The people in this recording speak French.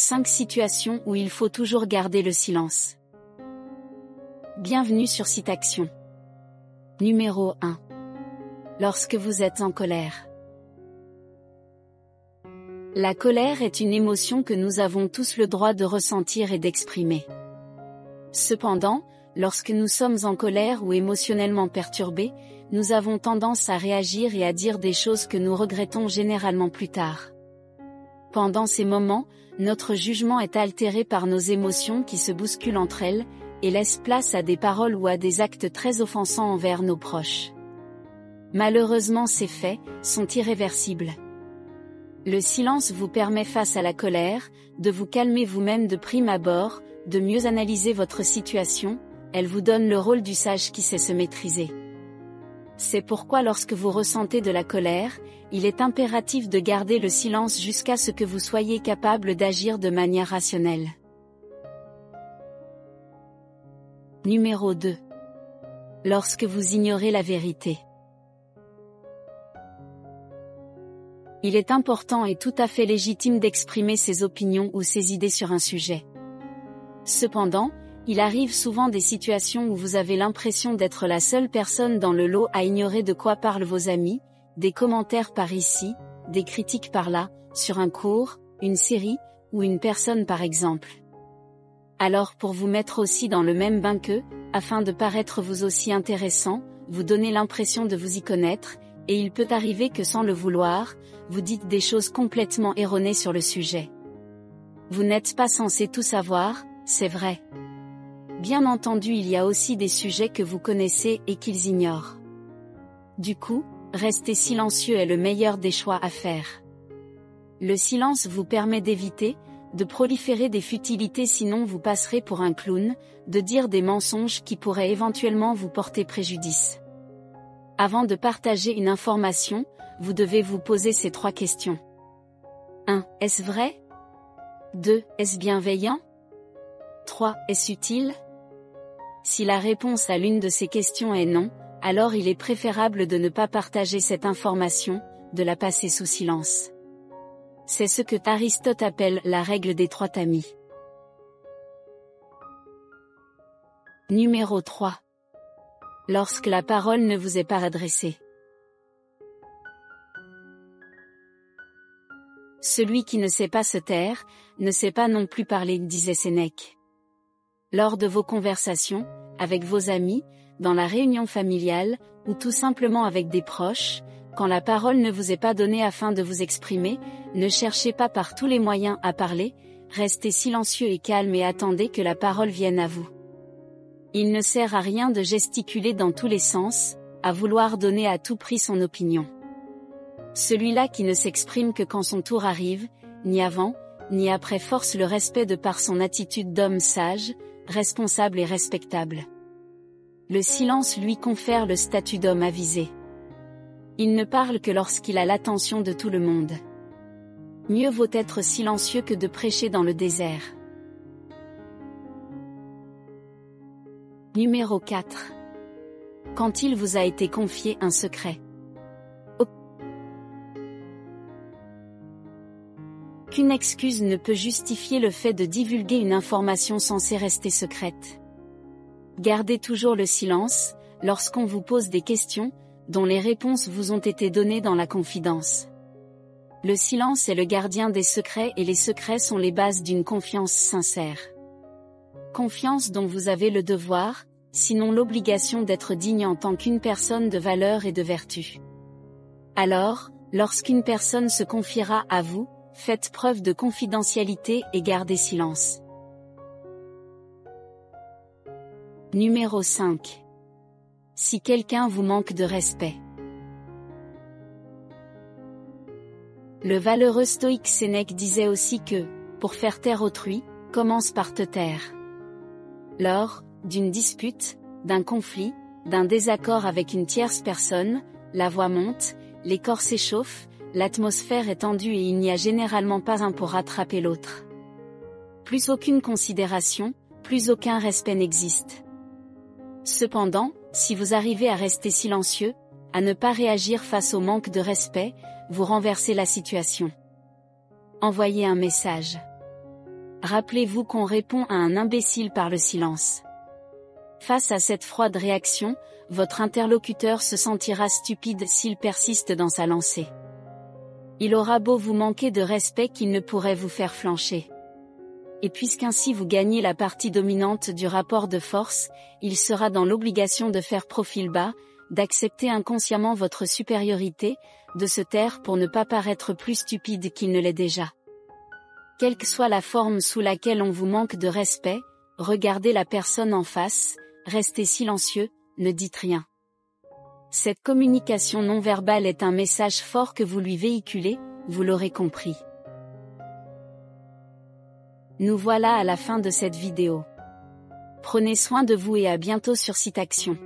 5 situations où il faut toujours garder le silence. Bienvenue sur Citaction. Numéro 1. Lorsque vous êtes en colère. La colère est une émotion que nous avons tous le droit de ressentir et d'exprimer. Cependant, lorsque nous sommes en colère ou émotionnellement perturbés, nous avons tendance à réagir et à dire des choses que nous regrettons généralement plus tard. Pendant ces moments, notre jugement est altéré par nos émotions qui se bousculent entre elles, et laissent place à des paroles ou à des actes très offensants envers nos proches. Malheureusement, ces faits sont irréversibles. Le silence vous permet face à la colère, de vous calmer vous-même de prime abord, de mieux analyser votre situation, elle vous donne le rôle du sage qui sait se maîtriser. C'est pourquoi lorsque vous ressentez de la colère, il est impératif de garder le silence jusqu'à ce que vous soyez capable d'agir de manière rationnelle. Numéro 2. Lorsque vous ignorez la vérité. Il est important et tout à fait légitime d'exprimer ses opinions ou ses idées sur un sujet. Cependant, il arrive souvent des situations où vous avez l'impression d'être la seule personne dans le lot à ignorer de quoi parlent vos amis, des commentaires par ici, des critiques par là, sur un cours, une série, ou une personne par exemple. Alors pour vous mettre aussi dans le même bain qu'eux, afin de paraître vous aussi intéressant, vous donnez l'impression de vous y connaître, et il peut arriver que sans le vouloir, vous dites des choses complètement erronées sur le sujet. Vous n'êtes pas censé tout savoir, c'est vrai. Bien entendu, il y a aussi des sujets que vous connaissez et qu'ils ignorent. Du coup, rester silencieux est le meilleur des choix à faire. Le silence vous permet d'éviter, de proliférer des futilités sinon vous passerez pour un clown, de dire des mensonges qui pourraient éventuellement vous porter préjudice. Avant de partager une information, vous devez vous poser ces 3 questions. 1. Est-ce vrai? 2. Est-ce bienveillant? 3. Est-ce utile? Si la réponse à l'une de ces questions est non, alors il est préférable de ne pas partager cette information, de la passer sous silence. C'est ce que Aristote appelle la règle des 3 tamis. Numéro 3. Lorsque la parole ne vous est pas adressée. Celui qui ne sait pas se taire, ne sait pas non plus parler, disait Sénèque. Lors de vos conversations, avec vos amis, dans la réunion familiale, ou tout simplement avec des proches, quand la parole ne vous est pas donnée afin de vous exprimer, ne cherchez pas par tous les moyens à parler, restez silencieux et calme et attendez que la parole vienne à vous. Il ne sert à rien de gesticuler dans tous les sens, à vouloir donner à tout prix son opinion. Celui-là qui ne s'exprime que quand son tour arrive, ni avant, ni après force le respect de par son attitude d'homme sage, responsable et respectable. Le silence lui confère le statut d'homme avisé. Il ne parle que lorsqu'il a l'attention de tout le monde. Mieux vaut être silencieux que de prêcher dans le désert. Numéro 4. Quand il vous a été confié un secret. Aucune excuse ne peut justifier le fait de divulguer une information censée rester secrète. Gardez toujours le silence, lorsqu'on vous pose des questions, dont les réponses vous ont été données dans la confidence. Le silence est le gardien des secrets et les secrets sont les bases d'une confiance sincère. Confiance dont vous avez le devoir, sinon l'obligation d'être digne en tant qu'une personne de valeur et de vertu. Alors, lorsqu'une personne se confiera à vous, faites preuve de confidentialité et gardez silence. Numéro 5. Si quelqu'un vous manque de respect. Le valeureux stoïque Sénèque disait aussi que, pour faire taire autrui, commence par te taire. Lors d'une dispute, d'un conflit, d'un désaccord avec une tierce personne, la voix monte, les corps s'échauffent, l'atmosphère est tendue et il n'y a généralement pas un pour rattraper l'autre. Plus aucune considération, plus aucun respect n'existe. Cependant, si vous arrivez à rester silencieux, à ne pas réagir face au manque de respect, vous renversez la situation. Envoyez un message. Rappelez-vous qu'on répond à un imbécile par le silence. Face à cette froide réaction, votre interlocuteur se sentira stupide s'il persiste dans sa lancée. Il aura beau vous manquer de respect qu'il ne pourrait vous faire flancher. Et puisqu'ainsi vous gagnez la partie dominante du rapport de force, il sera dans l'obligation de faire profil bas, d'accepter inconsciemment votre supériorité, de se taire pour ne pas paraître plus stupide qu'il ne l'est déjà. Quelle que soit la forme sous laquelle on vous manque de respect, regardez la personne en face, restez silencieux, ne dites rien. Cette communication non verbale est un message fort que vous lui véhiculez, vous l'aurez compris. Nous voilà à la fin de cette vidéo. Prenez soin de vous et à bientôt sur Site Action.